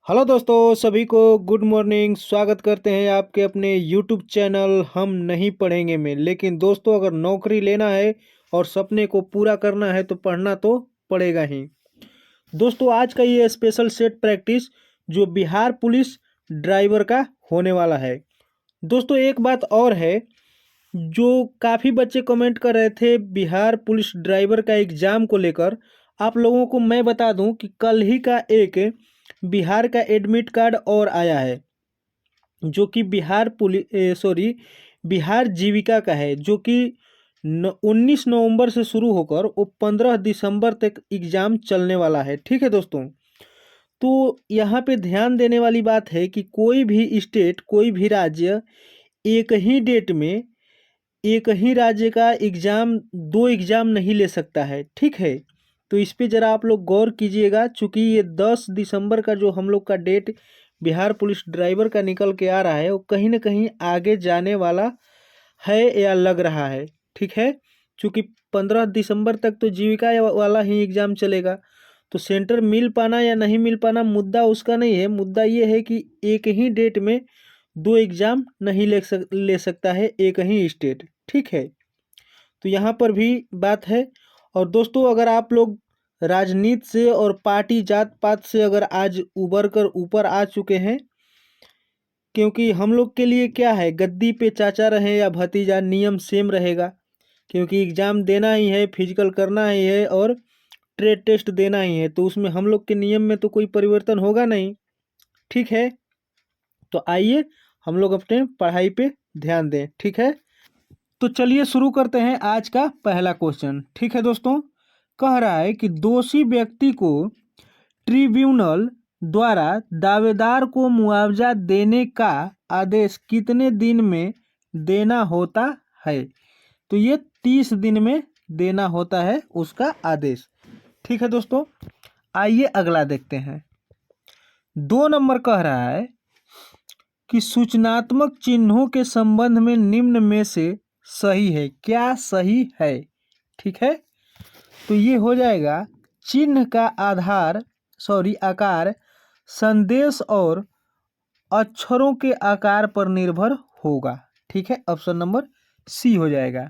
Hello दोस्तों, सभी को गुड मॉर्निंग। स्वागत करते हैं आपके अपने यूट्यूब चैनल हम नहीं पढ़ेंगे में। लेकिन दोस्तों, अगर नौकरी लेना है और सपने को पूरा करना है तो पढ़ना तो पड़ेगा ही। दोस्तों, आज का ये स्पेशल सेट प्रैक्टिस जो बिहार पुलिस ड्राइवर का होने वाला है। दोस्तों, एक बात और है, जो काफ़ी बच्चे कमेंट कर रहे थे बिहार पुलिस ड्राइवर का एग्ज़ाम को लेकर। आप लोगों को मैं बता दूं कि कल ही का एक बिहार का एडमिट कार्ड और आया है, जो कि बिहार जीविका का है, जो कि 19 नवंबर से शुरू होकर वो 15 दिसंबर तक एग्ज़ाम चलने वाला है। ठीक है दोस्तों, तो यहाँ पे ध्यान देने वाली बात है कि कोई भी स्टेट, कोई भी राज्य एक ही डेट में एक ही राज्य का एग्ज़ाम, दो एग्ज़ाम नहीं ले सकता है। ठीक है, तो इस पे ज़रा आप लोग गौर कीजिएगा, चूँकि ये 10 दिसंबर का जो हम लोग का डेट बिहार पुलिस ड्राइवर का निकल के आ रहा है, वो कहीं ना कहीं आगे जाने वाला है या लग रहा है। ठीक है, चूँकि 15 दिसंबर तक तो जीविका वाला ही एग्ज़ाम चलेगा, तो सेंटर मिल पाना या नहीं मिल पाना मुद्दा उसका नहीं है। मुद्दा ये है कि एक ही डेट में दो एग्ज़ाम नहीं ले सकता है एक ही स्टेट। ठीक है, तो यहाँ पर भी बात है। और दोस्तों, अगर आप लोग राजनीति से और पार्टी जात पात से अगर आज उबर कर ऊपर आ चुके हैं, क्योंकि हम लोग के लिए क्या है, गद्दी पे चाचा रहे या भतीजा, नियम सेम रहेगा। क्योंकि एग्ज़ाम देना ही है, फिजिकल करना ही है और ट्रेड टेस्ट देना ही है, तो उसमें हम लोग के नियम में तो कोई परिवर्तन होगा नहीं। ठीक है, तो आइए हम लोग अपने पढ़ाई पे ध्यान दें। ठीक है, तो चलिए शुरू करते हैं आज का पहला क्वेश्चन। ठीक है दोस्तों, कह रहा है कि दोषी व्यक्ति को ट्रिब्यूनल द्वारा दावेदार को मुआवजा देने का आदेश कितने दिन में देना होता है? तो ये 30 दिन में देना होता है उसका आदेश। ठीक है दोस्तों, आइए अगला देखते हैं। 2 नंबर कह रहा है कि सूचनात्मक चिन्हों के संबंध में निम्न में से सही है, क्या सही है? ठीक है, तो ये हो जाएगा, चिन्ह का आकार संदेश और अक्षरों के आकार पर निर्भर होगा। ठीक है, ऑप्शन नंबर सी हो जाएगा।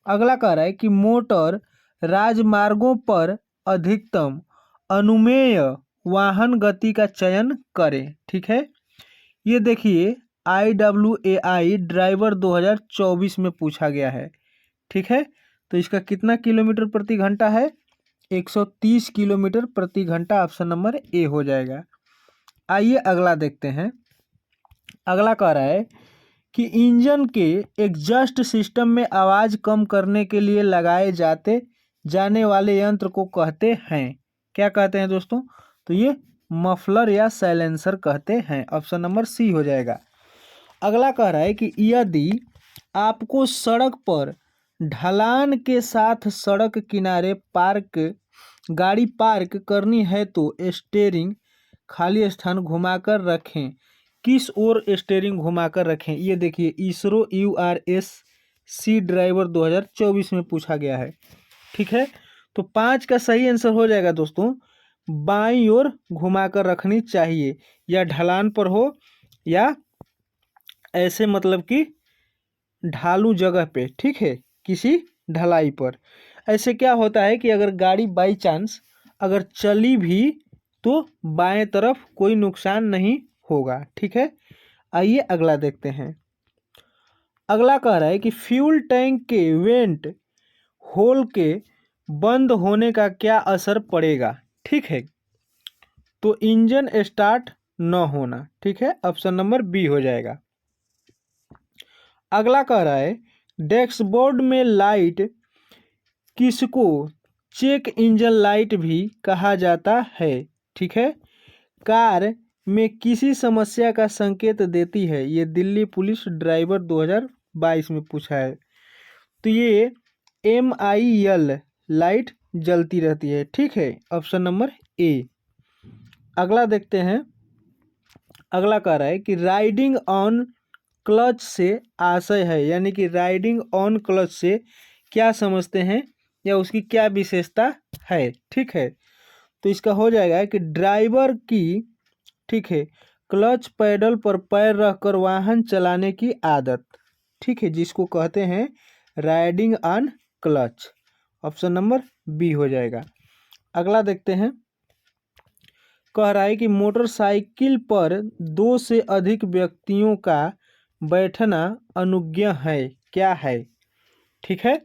अगला कह रहा है कि मोटर राजमार्गों पर अधिकतम अनुमेय वाहन गति का चयन करें। ठीक है, ये देखिए IWAI ड्राइवर 2024 में पूछा गया है। ठीक है, तो इसका कितना किलोमीटर प्रति घंटा है? 130 किलोमीटर प्रति घंटा। ऑप्शन नंबर ए हो जाएगा। आइए अगला देखते हैं। अगला कह रहा है कि इंजन के एग्जॉस्ट सिस्टम में आवाज़ कम करने के लिए लगाए जाने वाले यंत्र को कहते हैं, क्या कहते हैं दोस्तों? तो ये मफलर या साइलेंसर कहते हैं। ऑप्शन नंबर सी हो जाएगा। अगला कह रहा है कि यदि आपको सड़क पर ढलान के साथ सड़क किनारे गाड़ी पार्क करनी है तो स्टीयरिंग खाली स्थान घुमाकर रखें। किस ओर स्टीयरिंग घुमाकर रखें? ये देखिए, इसरो URSC ड्राइवर 2024 में पूछा गया है। ठीक है, तो 5 का सही आंसर हो जाएगा दोस्तों, बाईं ओर घुमाकर रखनी चाहिए, या ढलान पर हो या ऐसे मतलब कि ढालू जगह पे। ठीक है, किसी ढलाई पर। ऐसे क्या होता है कि अगर गाड़ी बाई चांस अगर चली भी तो बाएं तरफ कोई नुकसान नहीं होगा। ठीक है, आइए अगला देखते हैं। अगला कह रहा है कि फ्यूल टैंक के वेंट होल के बंद होने का क्या असर पड़ेगा? ठीक है, तो इंजन स्टार्ट न होना। ठीक है, ऑप्शन नंबर बी हो जाएगा। अगला कह रहा है डैशबोर्ड में लाइट किसको चेक इंजन लाइट भी कहा जाता है? ठीक है, कार में किसी समस्या का संकेत देती है। ये दिल्ली पुलिस ड्राइवर 2022 में पूछा है। तो ये MIL लाइट जलती रहती है। ठीक है, ऑप्शन नंबर ए। अगला देखते हैं। अगला कह रहा है कि राइडिंग ऑन क्लच से आशय है, यानी कि राइडिंग ऑन क्लच से क्या समझते हैं या उसकी क्या विशेषता है? ठीक है, तो इसका हो जाएगा कि ड्राइवर की ठीक है। क्लच पैडल पर पैर रखकर वाहन चलाने की आदत, ठीक है, जिसको कहते हैं riding on clutch. Option number B हो जाएगा। अगला देखते हैं, कह रहा है कि मोटरसाइकिल पर 2 से अधिक व्यक्तियों का बैठना अनुज्ञेय है, क्या है? ठीक है,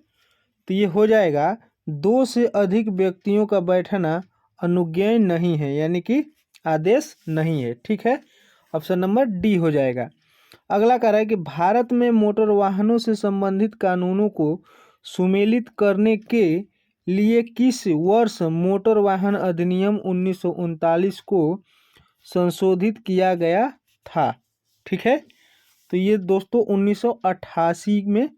तो ये हो जाएगा 2 से अधिक व्यक्तियों का बैठना अनुज्ञेय नहीं है, यानी कि आदेश नहीं है। ठीक है, ऑप्शन नंबर डी हो जाएगा। अगला कह रहा है कि भारत में मोटर वाहनों से संबंधित कानूनों को सुमेलित करने के लिए किस वर्ष मोटर वाहन अधिनियम 1939 को संशोधित किया गया था? ठीक है, तो ये दोस्तों 1988 में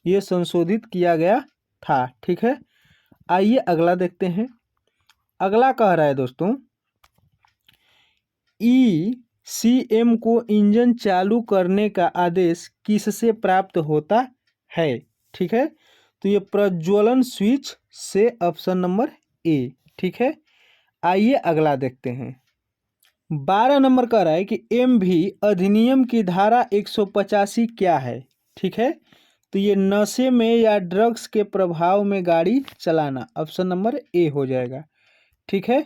ये संशोधित किया गया था। ठीक है, आइए अगला देखते हैं। अगला कह रहा है दोस्तों, ECM को इंजन चालू करने का आदेश किससे प्राप्त होता है? ठीक है, तो ये प्रज्वलन स्विच से, ऑप्शन नंबर ए। ठीक है, आइए अगला देखते हैं। 12 नंबर कह रहा है कि MV अधिनियम की धारा 185 क्या है? ठीक है, तो ये नशे में या ड्रग्स के प्रभाव में गाड़ी चलाना, ऑप्शन नंबर ए हो जाएगा। ठीक है,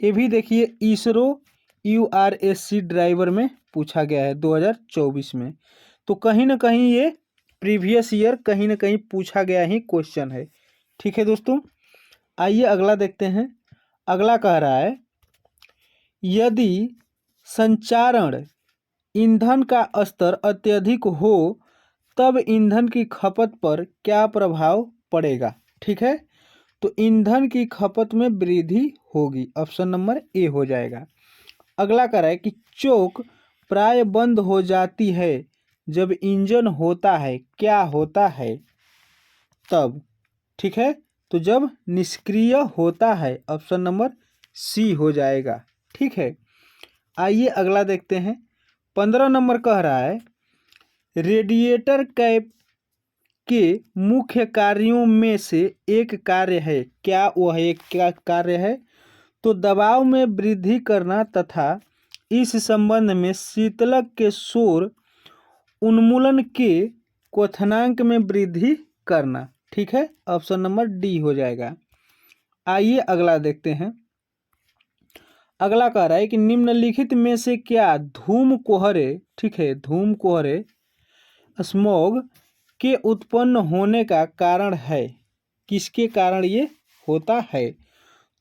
ये भी देखिए इसरो URSC ड्राइवर में पूछा गया है 2024 में, तो कहीं ना कहीं ये प्रीवियस ईयर कहीं ना कहीं पूछा गया ही क्वेश्चन है। ठीक है दोस्तों, आइए अगला देखते हैं। अगला कह रहा है, यदि संचारण ईंधन का स्तर अत्यधिक हो तब ईंधन की खपत पर क्या प्रभाव पड़ेगा? ठीक है, तो ईंधन की खपत में वृद्धि होगी, ऑप्शन नंबर ए हो जाएगा। अगला कह रहा है कि चोक प्राय बंद हो जाती है जब इंजन होता है, क्या होता है तब? ठीक है, तो जब निष्क्रिय होता है, ऑप्शन नंबर सी हो जाएगा। ठीक है, आइए अगला देखते हैं। 15 नंबर कह रहा है, रेडिएटर कैप के मुख्य कार्यों में से एक कार्य है, क्या वह एक क्या कार्य है? तो दबाव में वृद्धि करना तथा इस संबंध में शीतलक के शोर उन्मूलन के क्वथनांक में वृद्धि करना। ठीक है, ऑप्शन नंबर डी हो जाएगा। आइए अगला देखते हैं। अगला कह रहा है कि निम्नलिखित में से क्या धूम कोहरे, ठीक है, धूम कोहरे स्मॉग के उत्पन्न होने का कारण है? किसके कारण ये होता है?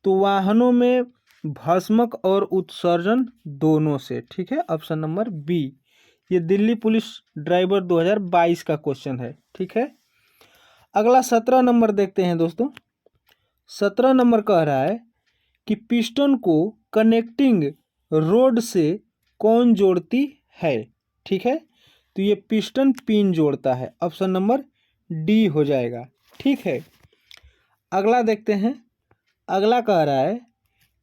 तो वाहनों में भस्मक और उत्सर्जन दोनों से। ठीक है, ऑप्शन नंबर बी। ये दिल्ली पुलिस ड्राइवर 2022 का क्वेश्चन है। ठीक है, अगला 17 नंबर देखते हैं दोस्तों। 17 नंबर कह रहा है कि पिस्टन को कनेक्टिंग रोड से कौन जोड़ती है? ठीक है, तो ये पिस्टन पिन जोड़ता है, ऑप्शन नंबर डी हो जाएगा। ठीक है, अगला देखते हैं। अगला कह रहा है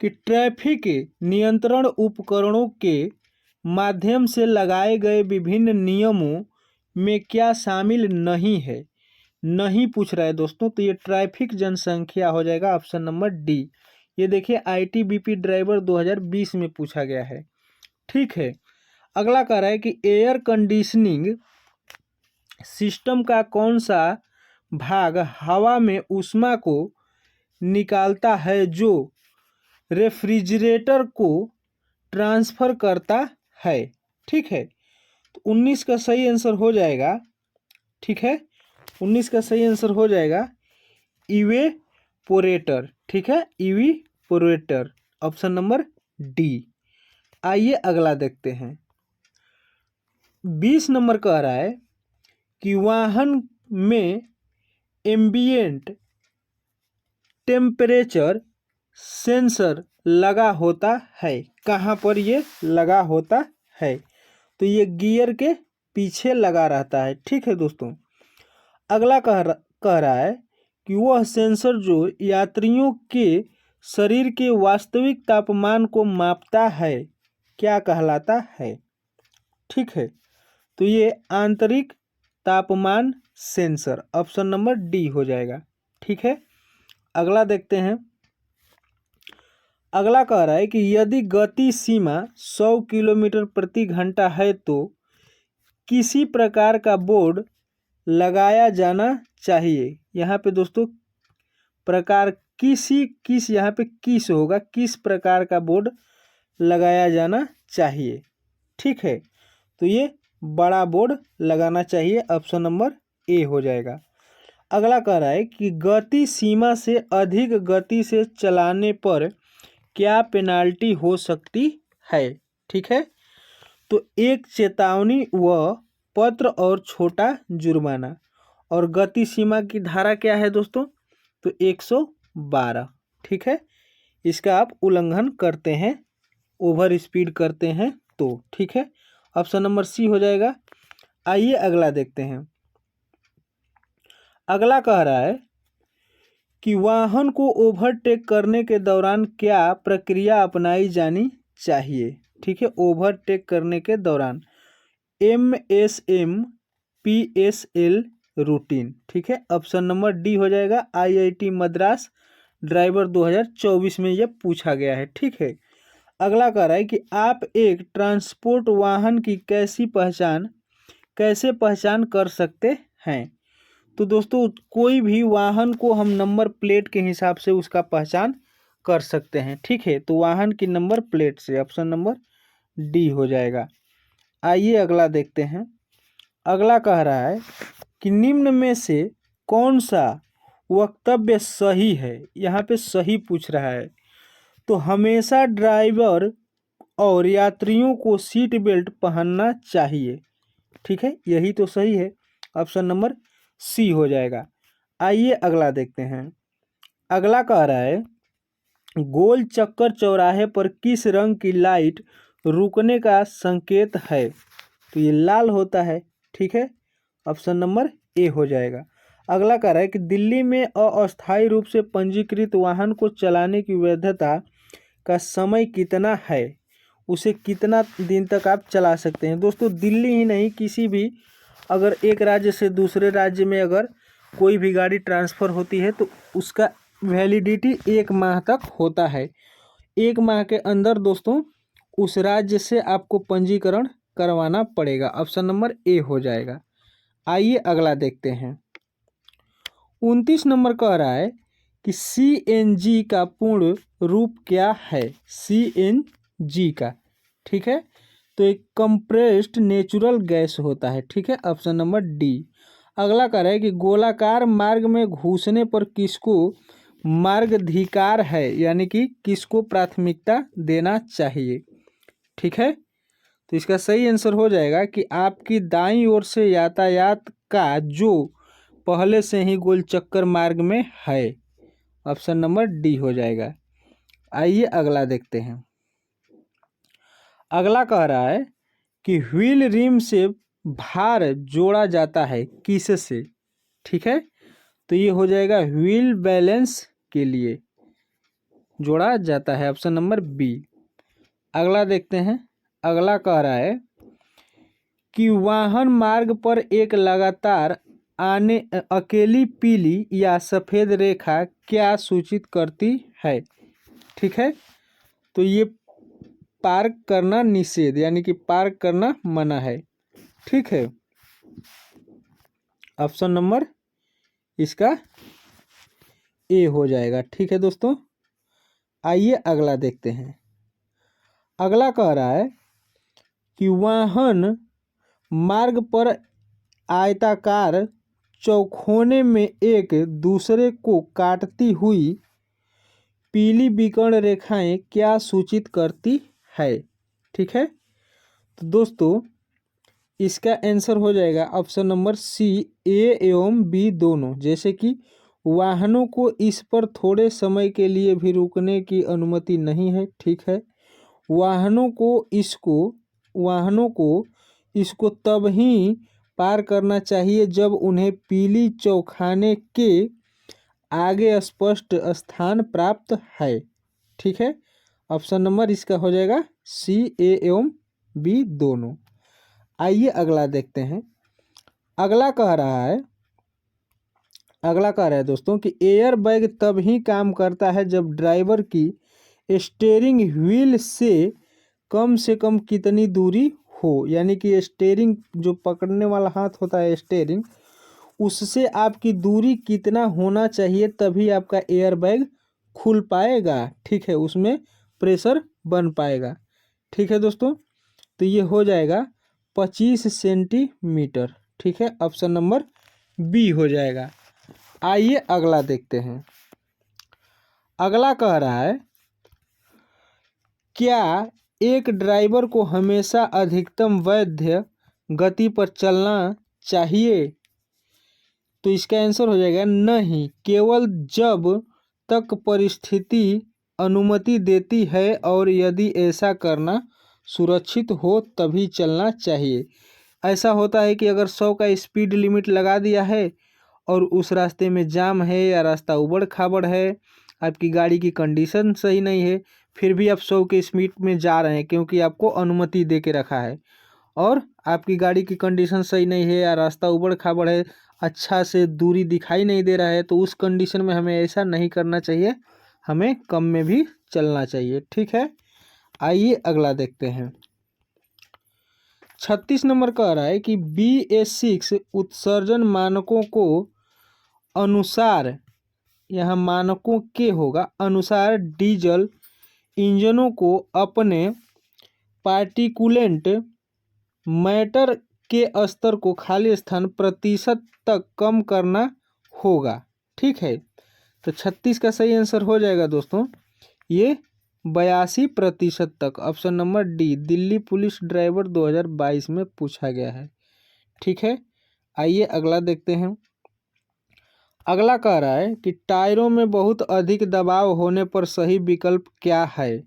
कि ट्रैफिक नियंत्रण उपकरणों के माध्यम से लगाए गए विभिन्न नियमों में क्या शामिल नहीं है? नहीं पूछ रहा है दोस्तों, तो ये ट्रैफिक जनसंख्या हो जाएगा, ऑप्शन नंबर डी। ये देखिए ITBP ड्राइवर 2020 में पूछा गया है। ठीक है, अगला कह रहा है कि एयर कंडीशनिंग सिस्टम का कौन सा भाग हवा में ऊष्मा को निकालता है जो रेफ्रिजरेटर को ट्रांसफर करता है? ठीक है, तो 19 का सही आंसर हो जाएगा। ठीक है, 19 का सही आंसर हो जाएगा इवेपोरेटर। ठीक है, इवेपोरेटर, ऑप्शन नंबर डी। आइए अगला देखते हैं। 20 नंबर कह रहा है कि वाहन में एम्बिएंट टेम्परेचर सेंसर लगा होता है, कहाँ पर ये लगा होता है? तो ये गियर के पीछे लगा रहता है। ठीक है दोस्तों, अगला कह रहा है कि वह सेंसर जो यात्रियों के शरीर के वास्तविक तापमान को मापता है, क्या कहलाता है? ठीक है, तो ये आंतरिक तापमान सेंसर, ऑप्शन नंबर डी हो जाएगा। ठीक है, अगला देखते हैं। अगला कह रहा है कि यदि गति सीमा 100 किलोमीटर प्रति घंटा है तो किसी प्रकार का बोर्ड लगाया जाना चाहिए। यहाँ पे दोस्तों प्रकार किस यहाँ पे किस होगा, किस प्रकार का बोर्ड लगाया जाना चाहिए। ठीक है, तो ये बड़ा बोर्ड लगाना चाहिए, ऑप्शन नंबर ए हो जाएगा। अगला कह रहा है कि गति सीमा से अधिक गति से चलाने पर क्या पेनाल्टी हो सकती है। ठीक है, तो एक चेतावनी व पत्र और छोटा जुर्माना। और गति सीमा की धारा क्या है दोस्तों, तो 112। ठीक है, इसका आप उल्लंघन करते हैं, ओवर स्पीड करते हैं तो। ठीक है, ऑप्शन नंबर सी हो जाएगा। आइए अगला देखते हैं। अगला कह रहा है कि वाहन को ओवरटेक करने के दौरान क्या प्रक्रिया अपनाई जानी चाहिए। ठीक है, ओवरटेक करने के दौरान MSM PSL रूटीन। ठीक है, ऑप्शन नंबर डी हो जाएगा। IIT मद्रास ड्राइवर 2024 में यह पूछा गया है। ठीक है, अगला कह रहा है कि आप एक ट्रांसपोर्ट वाहन की कैसे पहचान कर सकते हैं। तो दोस्तों कोई भी वाहन को हम नंबर प्लेट के हिसाब से उसका पहचान कर सकते हैं। ठीक है, तो वाहन की नंबर प्लेट से, ऑप्शन नंबर डी हो जाएगा। आइए अगला देखते हैं। अगला कह रहा है कि निम्न में से कौन सा वक्तव्य सही है। यहाँ पे सही पूछ रहा है, तो हमेशा ड्राइवर और यात्रियों को सीट बेल्ट पहनना चाहिए। ठीक है, यही तो सही है, ऑप्शन नंबर सी हो जाएगा। आइए अगला देखते हैं। अगला कह रहा है गोल चक्कर चौराहे पर किस रंग की लाइट रुकने का संकेत है। तो ये लाल होता है। ठीक है, ऑप्शन नंबर ए हो जाएगा। अगला कह रहा है कि दिल्ली में अस्थायी रूप से पंजीकृत वाहन को चलाने की वैधता का समय कितना है, उसे कितना दिन तक आप चला सकते हैं। दोस्तों दिल्ली ही नहीं, किसी भी अगर एक राज्य से दूसरे राज्य में अगर कोई भी गाड़ी ट्रांसफ़र होती है तो उसका वैलिडिटी 1 माह तक होता है। 1 माह के अंदर दोस्तों उस राज्य से आपको पंजीकरण करवाना पड़ेगा, ऑप्शन नंबर ए हो जाएगा। आइए अगला देखते हैं। 29 नंबर कह रहा है कि CNG का पूर्ण रूप क्या है। CNG का, ठीक है, तो एक कंप्रेस्ड नेचुरल गैस होता है। ठीक है, ऑप्शन नंबर डी। अगला कह रहा है कि गोलाकार मार्ग में घुसने पर किसको मार्गाधिकार है, यानी कि किसको प्राथमिकता देना चाहिए। ठीक है, तो इसका सही आंसर हो जाएगा कि आपकी दाईं ओर से यातायात का जो पहले से ही गोल चक्कर मार्ग में है, ऑप्शन नंबर डी हो जाएगा। आइए अगला देखते हैं। अगला कह रहा है कि व्हील रिम से भार जोड़ा जाता है किससे। ठीक है, तो ये हो जाएगा व्हील बैलेंस के लिए जोड़ा जाता है, ऑप्शन नंबर बी। अगला देखते हैं। अगला कह रहा है कि वाहन मार्ग पर एक लगातार आने अकेली पीली या सफ़ेद रेखा क्या सूचित करती है। ठीक है, तो ये पार्क करना निषेध, यानी कि पार्क करना मना है। ठीक है, ऑप्शन नंबर इसका ए हो जाएगा। ठीक है दोस्तों, आइए अगला देखते हैं। अगला कह रहा है कि वाहन मार्ग पर आयताकार चौखोने में एक दूसरे को काटती हुई पीली विकर्ण रेखाएं क्या सूचित करती है। ठीक है, तो दोस्तों इसका आंसर हो जाएगा ऑप्शन नंबर सी, ए एवं बी दोनों। जैसे कि वाहनों को इस पर थोड़े समय के लिए भी रुकने की अनुमति नहीं है। ठीक है, वाहनों को इसको तब ही पार करना चाहिए जब उन्हें पीली चौखाने के आगे स्पष्ट स्थान प्राप्त है। ठीक है, ऑप्शन नंबर इसका हो जाएगा सी, ए एवं बी दोनों। आइए अगला देखते हैं। अगला कह रहा है दोस्तों कि एयर बैग तब ही काम करता है जब ड्राइवर की स्टीयरिंग व्हील से कम कितनी दूरी हो, यानी कि स्टीयरिंग जो पकड़ने वाला हाथ होता है स्टीयरिंग, उससे आपकी दूरी कितना होना चाहिए तभी आपका एयर बैग खुल पाएगा। ठीक है, उसमें प्रेशर बन पाएगा। ठीक है दोस्तों, तो ये हो जाएगा 25 सेंटीमीटर। ठीक है, ऑप्शन नंबर बी हो जाएगा। आइए अगला देखते हैं। अगला कह रहा है, क्या एक ड्राइवर को हमेशा अधिकतम वैध गति पर चलना चाहिए? तो इसका आंसर हो जाएगा नहीं, केवल जब तक परिस्थिति अनुमति देती है और यदि ऐसा करना सुरक्षित हो तभी चलना चाहिए। ऐसा होता है कि अगर 100 का स्पीड लिमिट लगा दिया है और उस रास्ते में जाम है या रास्ता उबड़ खाबड़ है, आपकी गाड़ी की कंडीशन सही नहीं है, फिर भी आप 100 के स्पीड में जा रहे हैं क्योंकि आपको अनुमति दे के रखा है, और आपकी गाड़ी की कंडीशन सही नहीं है या रास्ता उबड़ खाबड़ है, अच्छा से दूरी दिखाई नहीं दे रहा है, तो उस कंडीशन में हमें ऐसा नहीं करना चाहिए, हमें कम में भी चलना चाहिए। ठीक है, आइए अगला देखते हैं। 36 नंबर कह रहा है कि BS6 उत्सर्जन मानकों को अनुसार, यहाँ मानकों के होगा, अनुसार डीजल इंजनों को अपने पार्टिकुलेंट मैटर के स्तर को खाली स्थान प्रतिशत तक कम करना होगा। ठीक है, तो 36 का सही आंसर हो जाएगा दोस्तों ये 82% तक। Option number D, Delhi police driver 2022 में पूछा गया है। ठीक है, आइए अगला देखते हैं। अगला कह रहा है कि टायरों में बहुत अधिक दबाव होने पर सही विकल्प क्या है?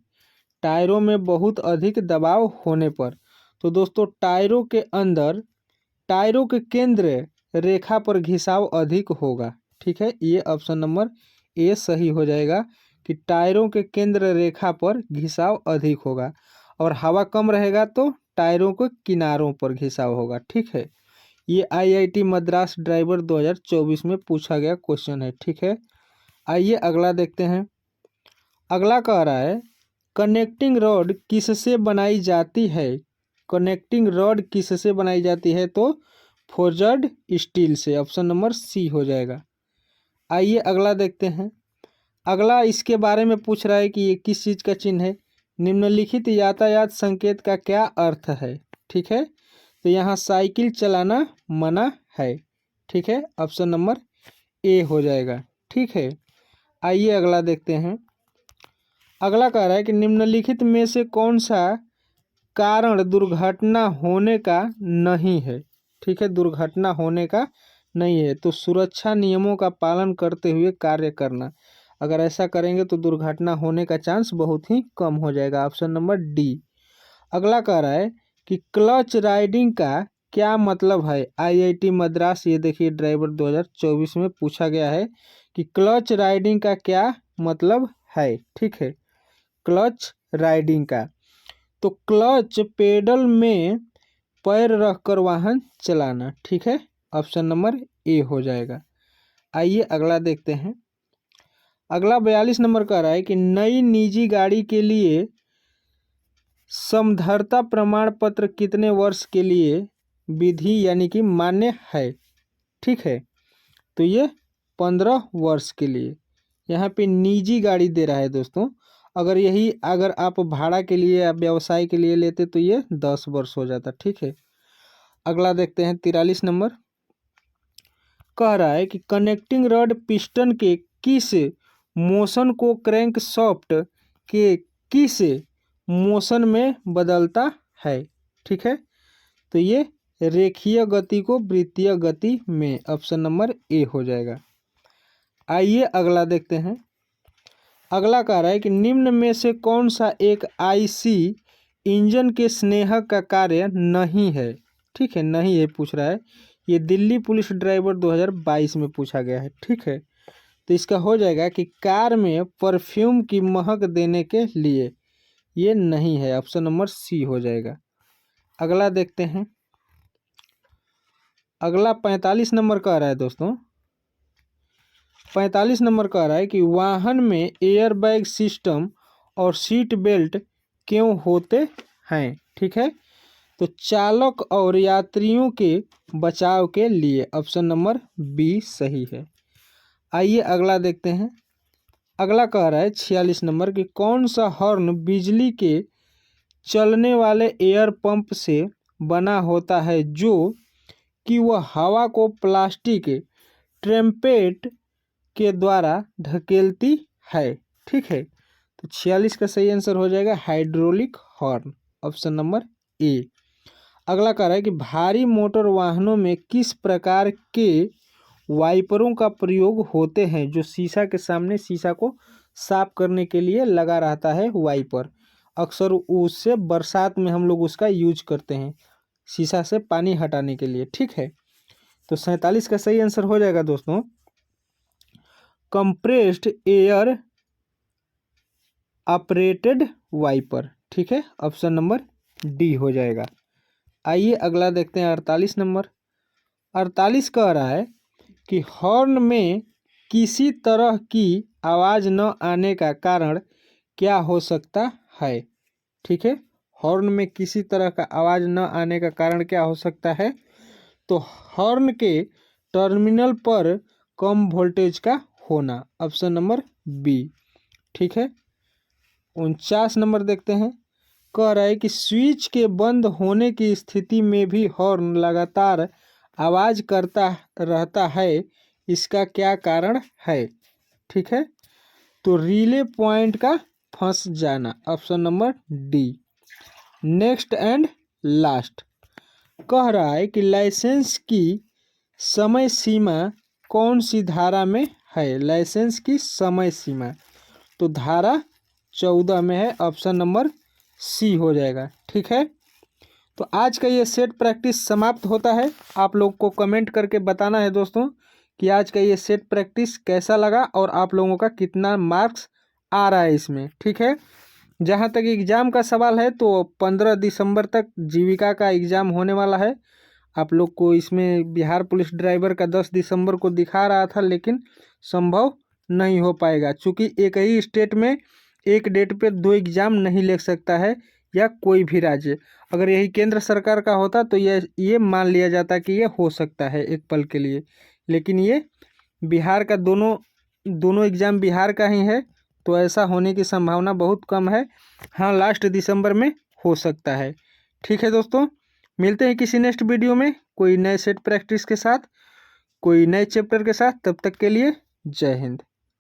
टायरों में बहुत अधिक दबाव होने पर, तो दोस्तों टायरों के अंदर, टायरों के केंद्र रेखा पर घिसाव अधिक होगा। ठीक है, ये ऑप्शन नंबर ए सही हो जाएगा कि टायरों के केंद्र रेखा पर घिसाव अधिक होगा, और हवा कम रहेगा तो टायरों के किनारों पर घिसाव होगा। ठीक है, ये IIT मद्रास ड्राइवर 2024 में पूछा गया क्वेश्चन है। ठीक है, आइए अगला देखते हैं। अगला कह रहा है, कनेक्टिंग रॉड किससे बनाई जाती है? कनेक्टिंग रॉड किससे बनाई जाती है? तो फोर्जड स्टील से। ऑप्शन नंबर सी हो जाएगा। आइए अगला देखते हैं। अगला इसके बारे में पूछ रहा है कि ये किस चीज़ का चिन्ह है। निम्नलिखित यातायात संकेत का क्या अर्थ है? ठीक है, तो यहाँ साइकिल चलाना मना है। ठीक है, ऑप्शन नंबर ए हो जाएगा। ठीक है, आइए अगला देखते हैं। अगला कह रहा है कि निम्नलिखित में से कौन सा कारण दुर्घटना होने का नहीं है? ठीक है, दुर्घटना होने का नहीं है, तो सुरक्षा नियमों का पालन करते हुए कार्य करना। अगर ऐसा करेंगे तो दुर्घटना होने का चांस बहुत ही कम हो जाएगा। Option number D. अगला कह रहा है कि क्लच राइडिंग का क्या मतलब है? IIT मद्रास, ये देखिए ड्राइवर 2024 में पूछा गया है कि क्लच राइडिंग का क्या मतलब है। ठीक है, क्लच राइडिंग का, तो क्लच पेडल में पैर रखकर वाहन चलाना। ठीक है, ऑप्शन नंबर ए हो जाएगा। आइए अगला देखते हैं। अगला 42 नंबर कह रहा है कि नई निजी गाड़ी के लिए समधर्ता प्रमाण पत्र कितने वर्ष के लिए विधि यानी कि मान्य है? ठीक है, तो ये 15 वर्ष के लिए। यहाँ पे निजी गाड़ी दे रहा है दोस्तों, अगर आप भाड़ा के लिए या व्यवसाय के लिए लेते तो ये 10 वर्ष हो जाता। ठीक है, अगला देखते हैं। 43 नंबर कह रहा है कि कनेक्टिंग रॉड पिस्टन के किस मोशन को क्रैंकशाफ्ट के किस मोशन में बदलता है? ठीक है, तो ये रेखीय गति को वृत्तीय गति में। ऑप्शन नंबर ए हो जाएगा। आइए अगला देखते हैं। अगला कह रहा है कि निम्न में से कौन सा एक IC इंजन के स्नेहक का कार्य नहीं है? ठीक है, नहीं है पूछ रहा है। ये दिल्ली पुलिस ड्राइवर 2022 में पूछा गया है। ठीक है, तो इसका हो जाएगा कि कार में परफ्यूम की महक देने के लिए, ये नहीं है। ऑप्शन नंबर सी हो जाएगा। अगला देखते हैं। अगला 45 नंबर कह रहा है दोस्तों, 45 नंबर कह रहा है कि वाहन में एयरबैग सिस्टम और सीट बेल्ट क्यों होते हैं? ठीक है, तो चालक और यात्रियों के बचाव के लिए। ऑप्शन नंबर बी सही है। आइए अगला देखते हैं। अगला कह रहा है 46 नंबर कि कौन सा हॉर्न बिजली के चलने वाले एयर पंप से बना होता है जो कि वह हवा को प्लास्टिक ट्रम्पेट के द्वारा धकेलती है? ठीक है, तो 46 का सही आंसर हो जाएगा hydraulic horn. Option number A. अगला कह रहा है कि भारी मोटर वाहनों में किस प्रकार के वाइपरों का प्रयोग होते हैं जो शीशा के सामने शीशा को साफ करने के लिए लगा रहता है वाइपर। अक्सर उससे बरसात में हम लोग उसका यूज करते हैं शीशा से पानी हटाने के लिए। ठीक है, तो 47 का सही आंसर हो जाएगा दोस्तों कंप्रेस्ड एयर ऑपरेटेड वाइपर। ठीक है, ऑप्शन नंबर डी हो जाएगा। आइए अगला देखते हैं 48 नंबर। 48 कह रहा है कि हॉर्न में किसी तरह की आवाज़ न आने का कारण क्या हो सकता है? ठीक है, हॉर्न में किसी तरह का आवाज़ न आने का कारण क्या हो सकता है? तो हॉर्न के टर्मिनल पर कम वोल्टेज का होना। Option number B. ठीक है, 49 नंबर देखते हैं। कह रहा है कि स्विच के बंद होने की स्थिति में भी हॉर्न लगातार आवाज़ करता रहता है, इसका क्या कारण है? ठीक है, तो रिले पॉइंट का फंस जाना। Option number D. Next and last कह रहा है कि लाइसेंस की समय सीमा कौन सी धारा में है? लाइसेंस की समय सीमा तो धारा 14 में है। ऑप्शन नंबर सी हो जाएगा। ठीक है, तो आज का ये सेट प्रैक्टिस समाप्त होता है। आप लोग को कमेंट करके बताना है दोस्तों कि आज का ये सेट प्रैक्टिस कैसा लगा और आप लोगों का कितना मार्क्स आ रहा है इसमें। ठीक है, जहाँ तक एग्ज़ाम का सवाल है तो 15 दिसंबर तक जीविका का एग्ज़ाम होने वाला है। आप लोग को इसमें बिहार पुलिस ड्राइवर का 10 दिसंबर को दिखा रहा था, लेकिन संभव नहीं हो पाएगा क्योंकि एक ही स्टेट में एक डेट पे 2 एग्ज़ाम नहीं ले सकता है या कोई भी राज्य। अगर यही केंद्र सरकार का होता तो ये मान लिया जाता कि ये हो सकता है एक पल के लिए, लेकिन ये बिहार का दोनों एग्ज़ाम बिहार का ही है, तो ऐसा होने की संभावना बहुत कम है। हाँ, लास्ट दिसंबर में हो सकता है। ठीक है दोस्तों, मिलते हैं किसी नेक्स्ट वीडियो में कोई नए सेट प्रैक्टिस के साथ, कोई नए चैप्टर के साथ। तब तक के लिए जय हिंद।